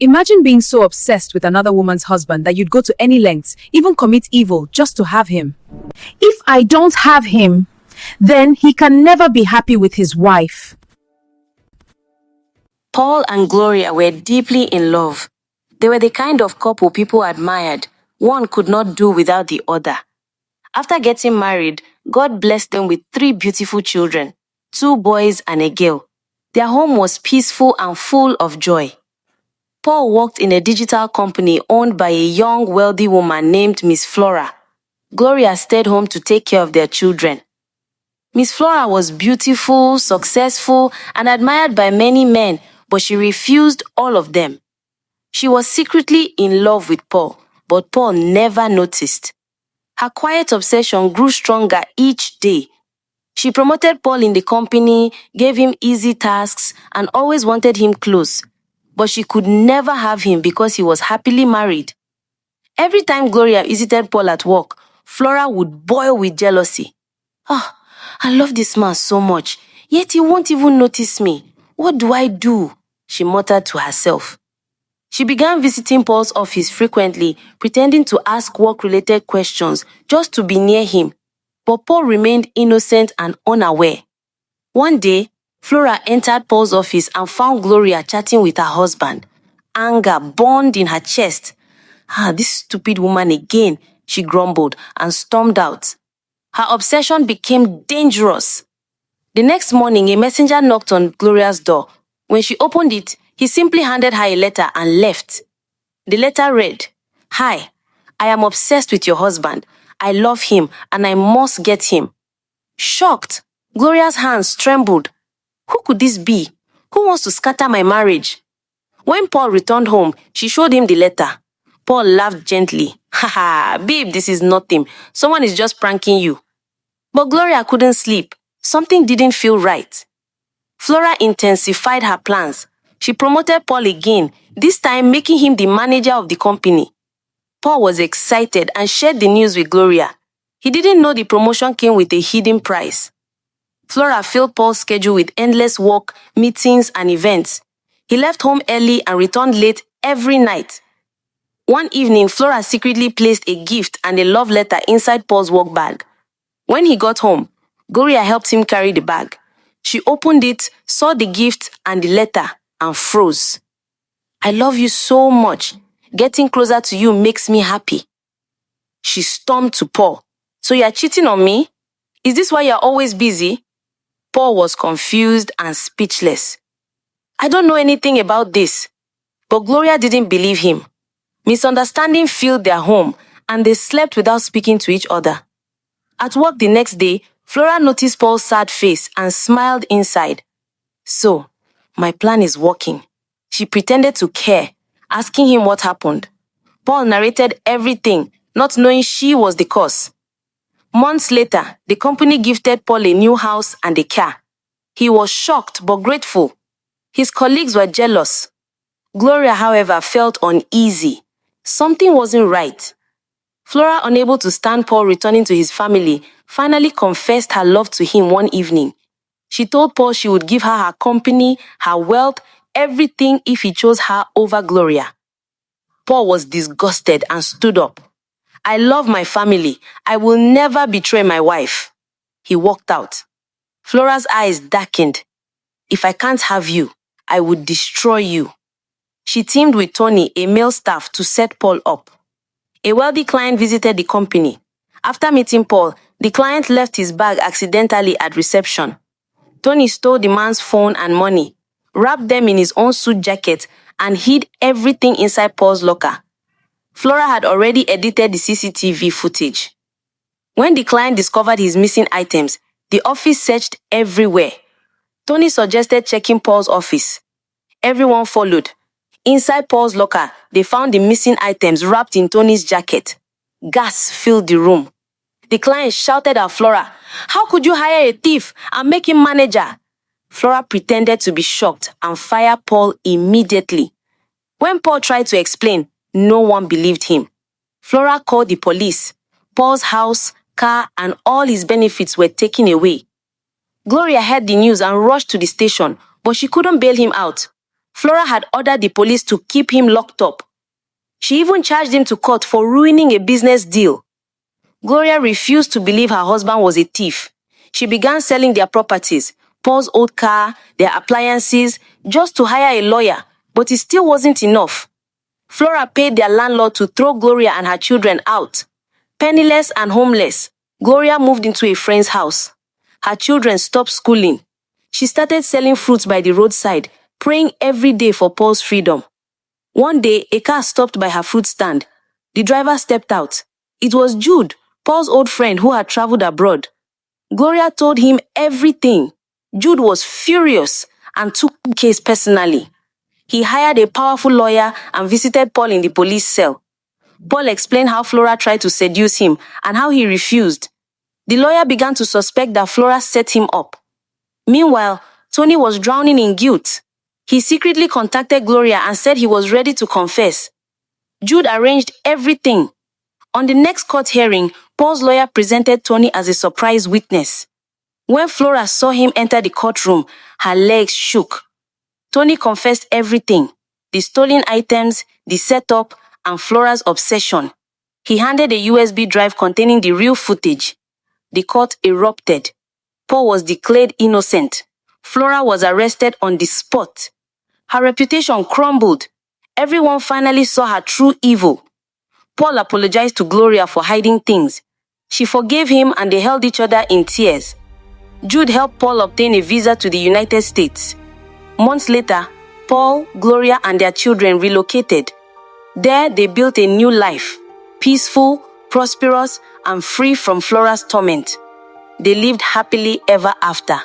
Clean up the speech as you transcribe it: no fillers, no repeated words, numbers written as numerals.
Imagine being so obsessed with another woman's husband that you'd go to any lengths, even commit evil, just to have him. If I don't have him, then he can never be happy with his wife. Paul and Gloria were deeply in love. They were the kind of couple people admired. One could not do without the other. After getting married, God blessed them with 3 beautiful children, 2 boys and a girl. Their home was peaceful and full of joy. Paul worked in a digital company owned by a young, wealthy woman named Miss Flora. Gloria stayed home to take care of their children. Miss Flora was beautiful, successful, and admired by many men, but she refused all of them. She was secretly in love with Paul, but Paul never noticed. Her quiet obsession grew stronger each day. She promoted Paul in the company, gave him easy tasks, and always wanted him close. But she could never have him because he was happily married. Every time Gloria visited Paul at work, Flora would boil with jealousy. "Ah, I love this man so much, yet he won't even notice me. What do I do?" she muttered to herself. She began visiting Paul's office frequently, pretending to ask work-related questions just to be near him. But Paul remained innocent and unaware. One day, Flora entered Paul's office and found Gloria chatting with her husband. Anger burned in her chest. This stupid woman again," she grumbled and stormed out. Her obsession became dangerous. The next morning, a messenger knocked on Gloria's door. When she opened it, he simply handed her a letter and left. The letter read, "Hi, I am obsessed with your husband. I love him and I must get him." Shocked, Gloria's hands trembled. Who could this be? Who wants to scatter my marriage? When Paul returned home, she showed him the letter. Paul laughed gently. "Haha, babe, this is nothing. Someone is just pranking you." But Gloria couldn't sleep. Something didn't feel right. Flora intensified her plans. She promoted Paul again, this time making him the manager of the company. Paul was excited and shared the news with Gloria. He didn't know the promotion came with a hidden prize. Flora filled Paul's schedule with endless work, meetings, and events. He left home early and returned late every night. One evening, Flora secretly placed a gift and a love letter inside Paul's work bag. When he got home, Gloria helped him carry the bag. She opened it, saw the gift and the letter, and froze. "I love you so much. Getting closer to you makes me happy." She stormed to Paul. "So you're cheating on me? Is this why you're always busy?" Paul was confused and speechless. "I don't know anything about this." But Gloria didn't believe him. Misunderstanding filled their home, and they slept without speaking to each other. At work the next day, Flora noticed Paul's sad face and smiled inside. "So, my plan is working." She pretended to care, asking him what happened. Paul narrated everything, not knowing she was the cause. Months later, the company gifted Paul a new house and a car. He was shocked but grateful. His colleagues were jealous. Gloria, however, felt uneasy. Something wasn't right. Flora, unable to stand Paul returning to his family, finally confessed her love to him one evening. She told Paul she would give her her company, her wealth, everything if he chose her over Gloria. Paul was disgusted and stood up. "I love my family. I will never betray my wife." He walked out. Flora's eyes darkened. "If I can't have you, I would destroy you." She teamed with Tony, a male staff, to set Paul up. A wealthy client visited the company. After meeting Paul, the client left his bag accidentally at reception. Tony stole the man's phone and money, wrapped them in his own suit jacket, and hid everything inside Paul's locker. Flora had already edited the CCTV footage. When the client discovered his missing items, the office searched everywhere. Tony suggested checking Paul's office. Everyone followed. Inside Paul's locker, they found the missing items wrapped in Tony's jacket. Gas filled the room. The client shouted at Flora, "How could you hire a thief and make him manager?" Flora pretended to be shocked and fired Paul immediately. When Paul tried to explain, no one believed him. Flora called the police. Paul's house, car, and all his benefits were taken away. Gloria heard the news and rushed to the station, but she couldn't bail him out. Flora had ordered the police to keep him locked up. She even charged him to court for ruining a business deal. Gloria refused to believe her husband was a thief. She began selling their properties, Paul's old car, their appliances, just to hire a lawyer, but it still wasn't enough. Flora paid their landlord to throw Gloria and her children out. Penniless and homeless, Gloria moved into a friend's house. Her children stopped schooling. She started selling fruits by the roadside, praying every day for Paul's freedom. One day, a car stopped by her fruit stand. The driver stepped out. It was Jude, Paul's old friend who had traveled abroad. Gloria told him everything. Jude was furious and took the case personally. He hired a powerful lawyer and visited Paul in the police cell. Paul explained how Flora tried to seduce him and how he refused. The lawyer began to suspect that Flora set him up. Meanwhile, Tony was drowning in guilt. He secretly contacted Gloria and said he was ready to confess. Jude arranged everything. On the next court hearing, Paul's lawyer presented Tony as a surprise witness. When Flora saw him enter the courtroom, her legs shook. Tony confessed everything: the stolen items, the setup, and Flora's obsession. He handed a USB drive containing the real footage. The court erupted. Paul was declared innocent. Flora was arrested on the spot. Her reputation crumbled. Everyone finally saw her true evil. Paul apologized to Gloria for hiding things. She forgave him and they held each other in tears. Jude helped Paul obtain a visa to the United States. Months later, Paul, Gloria, and their children relocated. There, they built a new life, peaceful, prosperous, and free from Flora's torment. They lived happily ever after.